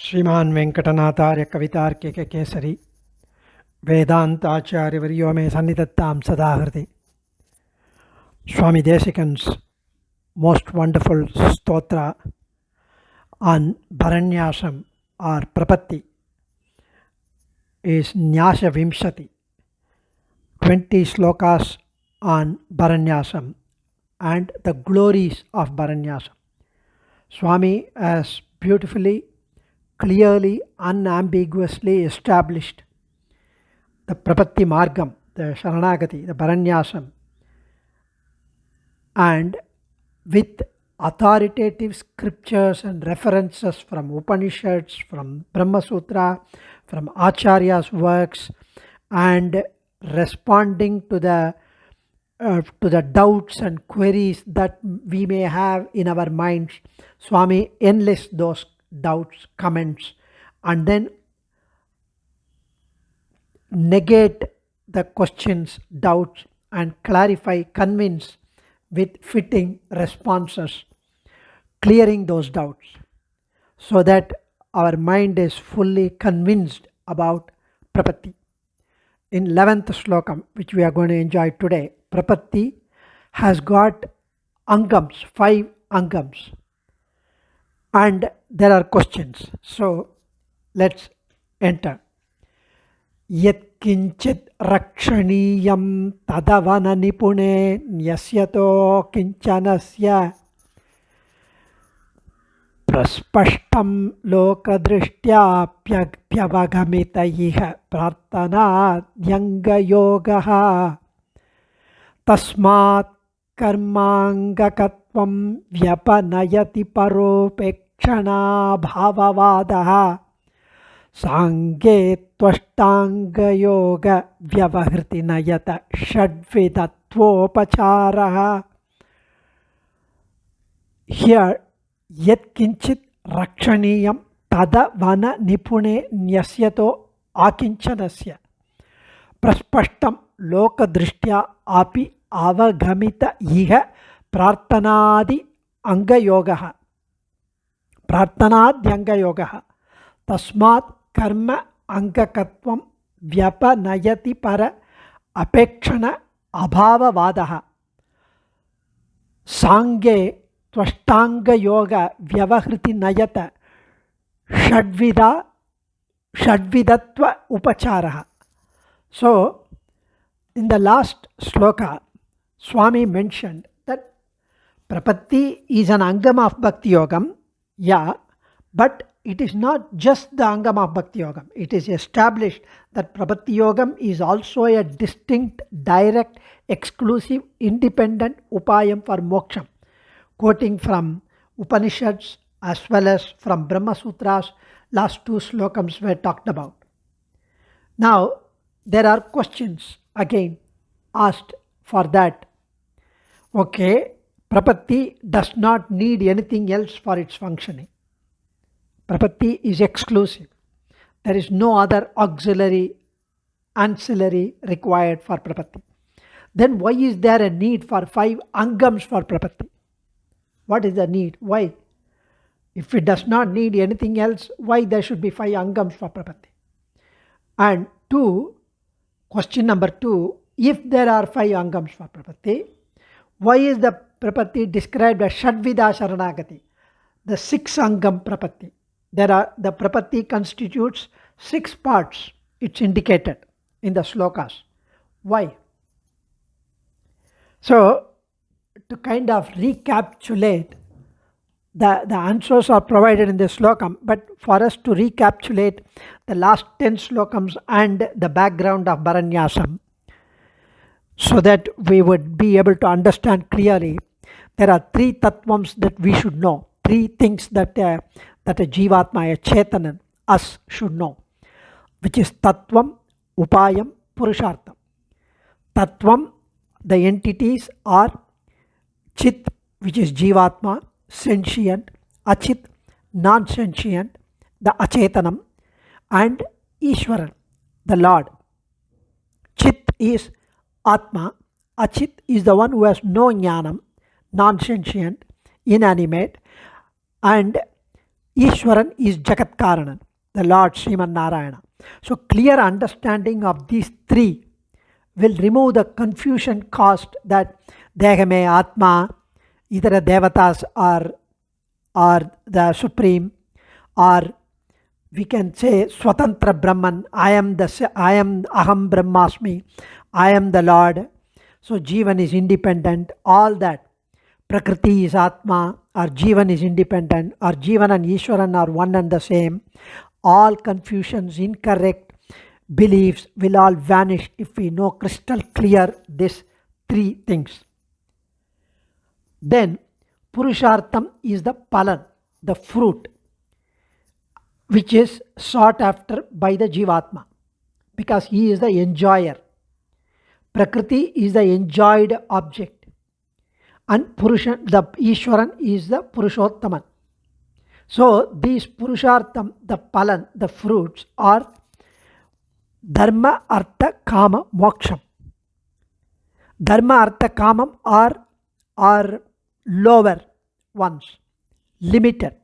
श्रीमान वेंकटनाथार्य कवितार्किक केसरी वेदांताचार्य वर्यो में सन्निधत्तां सदा हृदि. Swami Desikan's most wonderful stotra on Bharanyasam or Prapatti is Nyaasa Vimshati, 20 slokas on Bharanyasam and the glories of Bharanyasam. Swami has beautifully, clearly, unambiguously established the Prapatti Margam, the Sharanagati, the Bharanyasam, and with authoritative scriptures and references from Upanishads, from Brahma Sutra, from Acharya's works, and responding to the doubts and queries that we may have in our minds. Swami enlists those doubts, comments, and then negate the questions, doubts, and clarify, convince with fitting responses, clearing those doubts so that our mind is fully convinced about Prapatti. In 11th slokam, which we are going to enjoy today, Prapatti has got angams, 5 angams, and there are questions. So let's enter. यत्किंचित् रक्षणीयं तदवन निपुणे न्यस्यतो किंचनस्य प्रस्पष्टं लोकदृष्ट्याप्यवगमित इह प्रार्थनाद्यङ्गयोगः तस्मात् कर्माङ्गकत्वं व्यपनयति परोपेक्षणाभाववादः सांगे त्वष्टांगयोग व्यवहृति नयत षड्विधत्वोपचारः. Here yet kinchit rakshaniyam tada vana nipune nyasyato akinchanasya praspashtam lokadrishtya api avagamita iha prarthanadi angayogaha prarthanadyangayogaha tasmat कर्म अंगकत्वं व्यपनयति पर अपेक्षण अभाववादः सांगे त्वष्टांगयोग व्यवहृति नयत षड्विधत्व उपचारः. So in the last sloka, Swami mentioned that Prapatti is an angam of Bhakti Yogam, yeah, but it is not just the angam of Bhakti Yogam. It is established that Prapatti Yogam is also a distinct, direct, exclusive, independent upayam for moksha, quoting from Upanishads as well as from Brahma Sutras. Last 2 slokams were talked about. Now, there are questions again asked for that. Okay, Prapatti does not need anything else for its functioning. Prapatti is exclusive. There is no other auxiliary, ancillary required for Prapatti. Then why is there a need for 5 angams for Prapatti? What is the need? Why? If it does not need anything else, why there should be 5 angams for Prapatti? And question number 2, if there are 5 angams for Prapatti, why is the Prapatti described as Shadvida Sharanagati, the 6 angam Prapatti? The Prapatti constitutes 6 parts, it's indicated in the slokas. Why? So, to kind of recapitulate, the answers are provided in the slokam, but for us to recapitulate the last 10 slokams and the background of Bharanyasam, so that we would be able to understand clearly, there are 3 tattvams that we should know, 3 things that a Jivatma, a Chetanan, us should know, which is Tattvam, Upayam, Purushartham. Tattvam, the entities are Chit, which is Jivatma, sentient, Achit, non-sentient, the Achetanam, and Ishwaran, the Lord. Chit is Atma, Achit is the one who has no jnanam, non-sentient, inanimate, and Ishwaran is Jagat Karanan, the Lord Sriman Narayana. So clear understanding of these three will remove the confusion caused that Dehame, Atma, either the Devatas or the Supreme, or we can say Swatantra Brahman, I am Aham Brahmasmi, I am the Lord. So Jivan is independent, all that. Prakriti is Atma, or Jivan is independent, or Jivan and Ishwaran are one and the same. All confusions, incorrect beliefs will all vanish if we know crystal clear these three things. Then Purushartham is the palan, the fruit, which is sought after by the Jivatma, because he is the enjoyer. Prakriti is the enjoyed object, and the Ishwaran is the Purushottaman. So these Purushartham, the palan, the fruits, are Dharma, Artha, Kama, Moksham. Dharma, Artha, Kamam are lower ones, limited.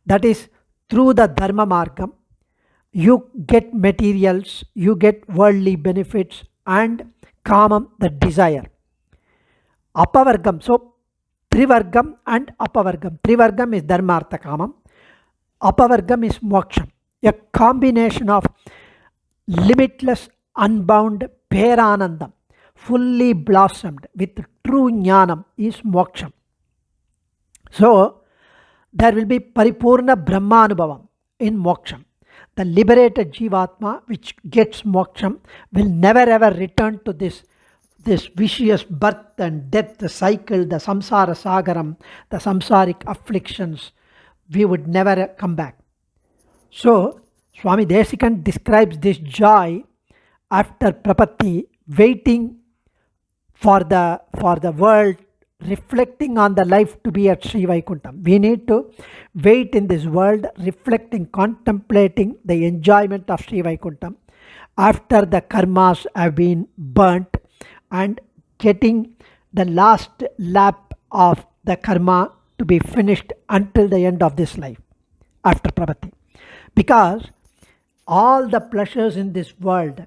That is, through the Dharma Margam, you get materials, you get worldly benefits, and Kamam, the desire. Apavargam, so Trivargam and Apavargam. Trivargam is Dharma, Artha, Kamam. Apavargam is Moksham. A combination of limitless, unbound Peranandam, fully blossomed with true Jnanam, is Moksham. So, there will be Paripurna Brahmanubhavam in Moksham. The liberated Jivatma, which gets Moksham, will never ever return to this vicious birth and death, the cycle, the samsara sagaram, the samsaric afflictions. We would never come back. So, Swami Desikan describes this joy after Prapatti, waiting for the world, reflecting on the life to be at Sri Vaikuntham. We need to wait in this world, reflecting, contemplating the enjoyment of Sri Vaikuntham after the karmas have been burnt, and getting the last lap of the karma to be finished until the end of this life after Prapatti. Because all the pleasures in this world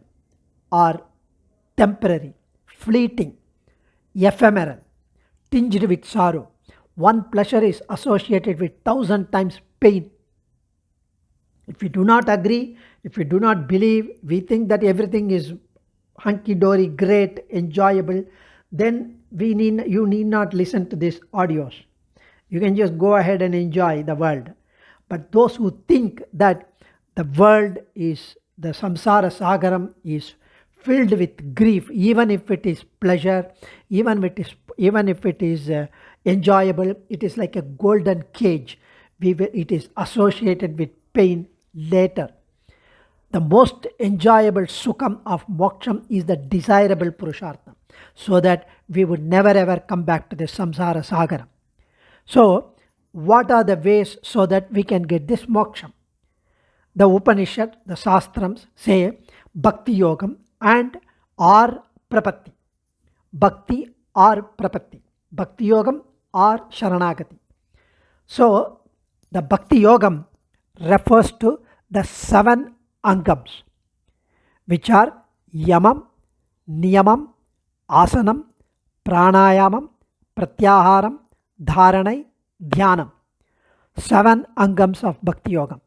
are temporary, fleeting, ephemeral, tinged with sorrow. One pleasure is associated with 1,000 times pain. If we do not agree, if we do not believe, we think that everything is hunky-dory, great, enjoyable, then you need not listen to these audios. You can just go ahead and enjoy the world. But those who think that the world is, the samsara sagaram is filled with grief, even if it is pleasure, even if it is enjoyable, it is like a golden cage. It is associated with pain later. The most enjoyable sukham of moksham is the desirable purushartham, so that we would never ever come back to the samsara sagaram. So, what are the ways so that we can get this moksham? The Upanishad, the Shastrams say Bhakti Yogam and or Prapatti. Bhakti or Prapatti. Bhakti Yogam or Sharanagati. So, the Bhakti Yogam refers to the 7 Angams, which are Yamam, Niyamam, Asanam, Pranayamam, Pratyaharam, Dharanai, Dhyanam. 7 Angams of Bhakti Yogam.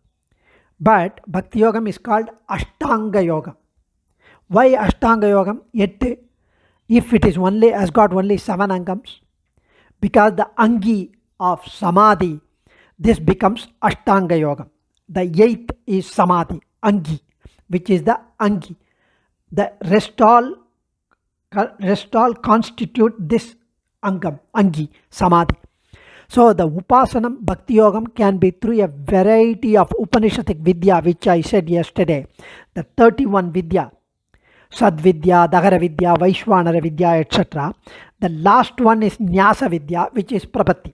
But Bhakti Yogam is called Ashtanga Yoga. Why Ashtanga Yogam? Yet, if it is has got only 7 Angams, because the Angi of Samadhi, this becomes Ashtanga Yoga. The 8th is Samadhi, Angi, which is the Angi. The rest all constitute this Angam, Angi, Samadhi. So the Upasanam Bhakti Yogam can be through a variety of Upanishadic Vidya, which I said yesterday. The 31 Vidya, Sadvidya, Dagara Vidya, Vaishwanara Vidya, etc. The last one is Nyaasa Vidya, which is Prapatti.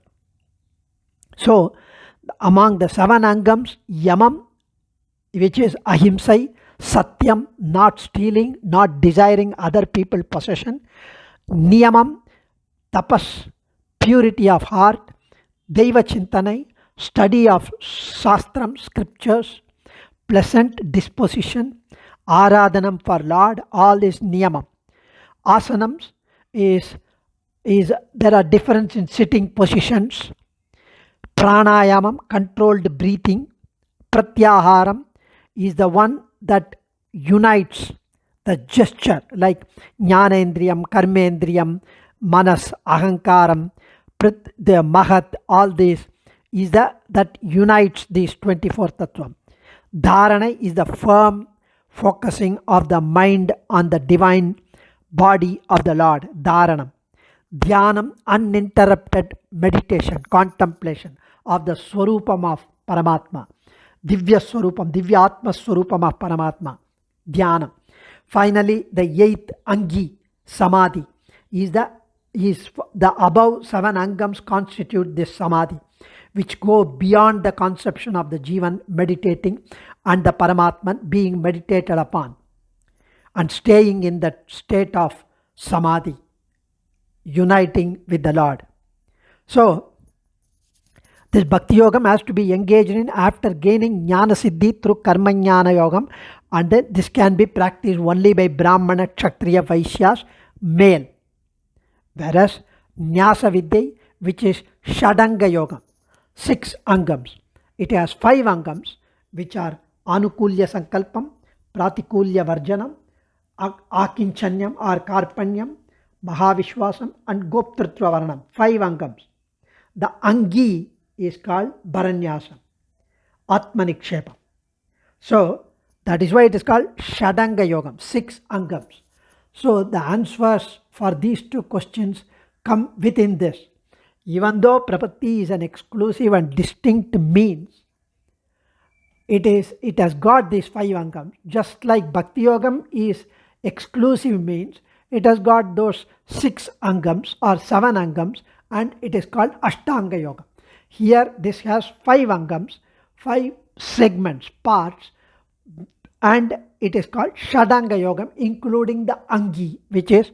So among the 7 Angams, Yamam, which is Ahimsai, Satyam, not stealing, not desiring other people's possession. Niyamam, Tapas, purity of heart. Deva Chintanai, study of Shastram, scriptures, pleasant disposition, Aradhanam for Lord, all is Niyamam. Asanams is there are difference in sitting positions. Pranayamam, controlled breathing. Pratyaharam is the one that unites the gesture, like Jnanendriyam, Karmendriyam, Manas, Ahankaram, the Mahat, all these is that unites these 24 Tattvam. Dharana is the firm focusing of the mind on the divine body of the Lord. Dharanam. Dhyanam, uninterrupted meditation, contemplation of the Swarupam of Paramatma. Divya Swarupam, Divya Atma Swarupam of Paramatma. Dhyanam. Finally, the 8th Angi, Samadhi, is the above 7 Angams constitute this Samadhi, which go beyond the conception of the Jivan meditating and the Paramatman being meditated upon and staying in that state of Samadhi, uniting with the Lord. So, this Bhakti Yogam has to be engaged in after gaining Jnana Siddhi through Karma Jnana Yogam, and then this can be practiced only by Brahmana, Kshatriya, Vaishyas, male. Whereas Nyaasa Vidya, which is Shadanga Yoga, 6 Angams. It has 5 Angams, which are Anukulya Sankalpam, Pratikulya Varjanam, Akinchanyam or Karpanyam, Mahavishwasam, and Goptritva Varanam. 5 Angams. The Angi is called Bharanyasam, Atmanikshepam. So, that is why it is called Shadanga Yogam, 6 Angams. So, the answers for these 2 questions come within this. Even though Prapatti is an exclusive and distinct means, it has got these 5 Angams. Just like Bhakti Yogam is exclusive means, it has got those 6 Angams or 7 Angams, and it is called Ashtanga Yoga. Here this has 5 Angams, 5 segments, parts, and it is called Shadanga Yogam, including the Angi, which is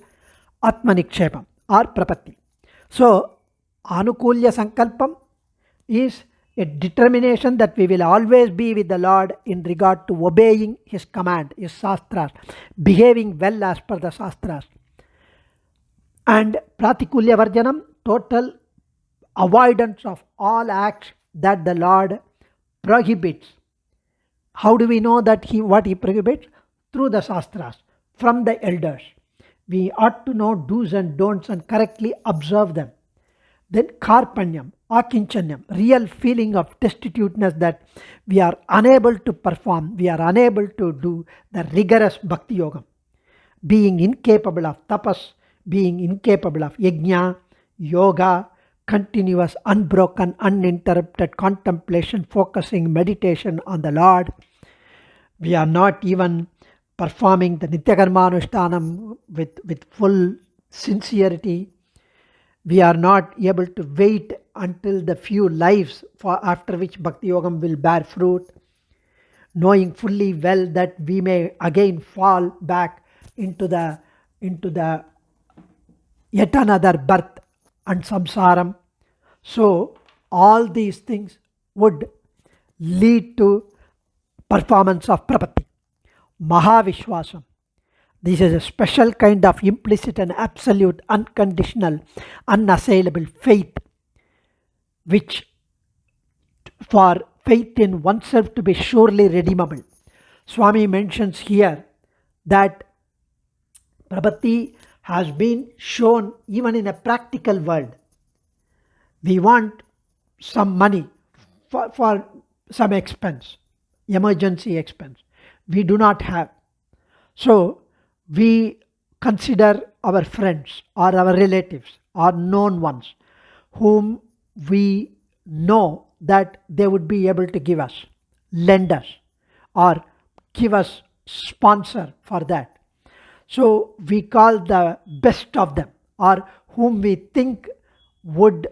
Atmanikshepam or Prapatti. So, Anukulya Sankalpam is a determination that we will always be with the Lord in regard to obeying His command, His Shastras, behaving well as per the Shastras. And Pratikulya Varjanam, total avoidance of all acts that the Lord prohibits. How do we know that what He prohibits? Through the Shastras, from the elders. We ought to know do's and don'ts and correctly observe them. Then Karpanyam, Akinchanyam, real feeling of destituteness that we are unable to perform, we are unable to do the rigorous Bhakti Yogam. Being incapable of tapas, being incapable of yajna, yoga, continuous, unbroken, uninterrupted contemplation, focusing, meditation on the Lord. We are not even performing the Nityakarmanushtanam with full sincerity. We are not able to wait until the few lives after which Bhakti Yogam will bear fruit, knowing fully well that we may again fall back into the yet another birth and samsaram. So all these things would lead to performance of Prapatti. Mahavishwasam. This is a special kind of implicit and absolute, unconditional, unassailable faith, which for faith in oneself to be surely redeemable. Swami mentions here that Prapatti has been shown even in a practical world. We want some money for some expense, emergency expense. We do not have. So, we consider our friends or our relatives or known ones whom we know that they would be able to give us, lend us, or give us sponsor for that. So we call the best of them, or whom we think would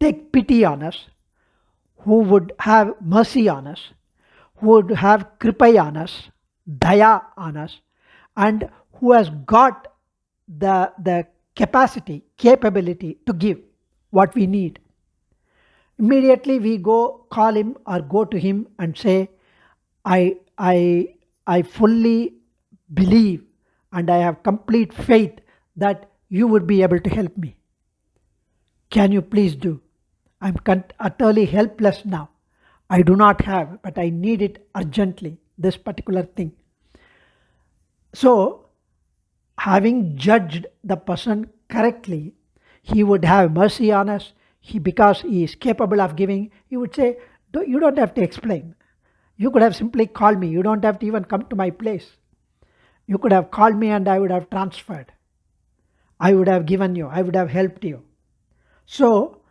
take pity on us, who would have mercy on us, who would have kripa on us, daya on us, and who has got the capability to give what we need. Immediately we go call him or go to him and say, I fully believe and I have complete faith that you would be able to help me. Can you please do? I'm utterly helpless now. I do not have, but I need it urgently, this particular thing. So, having judged the person correctly, he would have mercy on us. Because he is capable of giving, he would say, You don't have to explain. You could have simply called me. You don't have to even come to my place. You could have called me and I would have transferred. I would have given you. I would have helped you. So,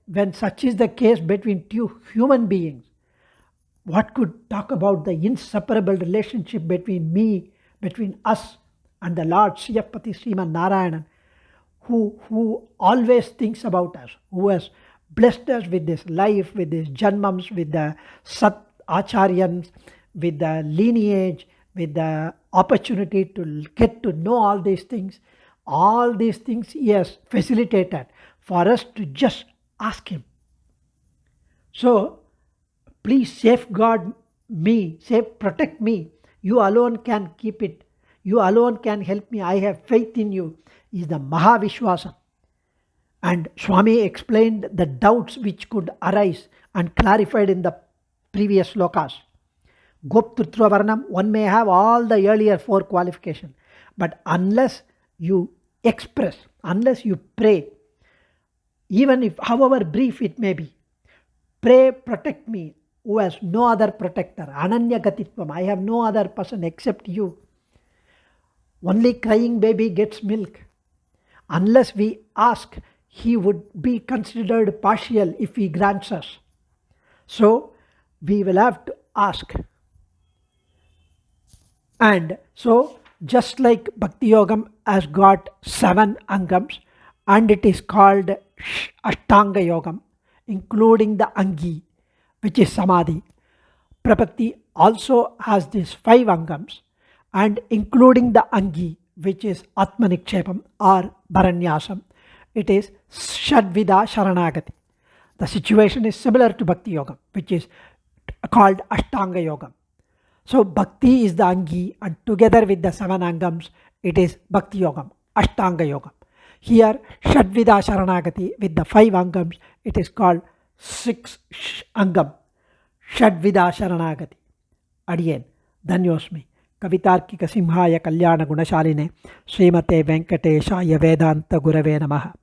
when such is the case between two human beings, what could talk about the inseparable relationship between us and the Lord Sriyapati Sriman Narayanan, who always thinks about us, who has blessed us with this life, with these janmams, with the Sat Acharyans, with the lineage, with the opportunity to get to know all these things. All these things he has facilitated for us to just ask him. So, please safeguard me, protect me. You alone can keep it. You alone can help me. I have faith in you. Is the Mahavishwasam. And Swami explained the doubts which could arise and clarified in the previous slokas. Goptrutra Varnam, one may have all the earlier 4 qualifications, but unless you express, unless you pray, even if however brief it may be, pray, protect me, who has no other protector, Ananya Gatitvam, I have no other person except you. Only crying baby gets milk. Unless we ask, he would be considered partial if he grants us. So, we will have to ask. And so, just like Bhakti Yogam has got 7 angams, and it is called Ashtanga Yogam, including the Angi, which is Samadhi. Prapatti also has these 5 angams, and including the Angi, which is Atmanikshepam or Bharanyasam, it is Shadvida Sharanagati. The situation is similar to Bhakti Yogam, which is called Ashtanga Yogam. So Bhakti is the Angi, and together with the 7 angams, it is Bhakti Yogam, Ashtanga Yogam. Here, Shadvida Sharanagati with the 5 angams, it is called 6 angam, Shadvida Sharanagati. Adiyen, Dhanyosmi. Kavitarkika Simhaya Kalyana Gunashaline Srimathe Venkateshaya Vedanta Gurave Namaha.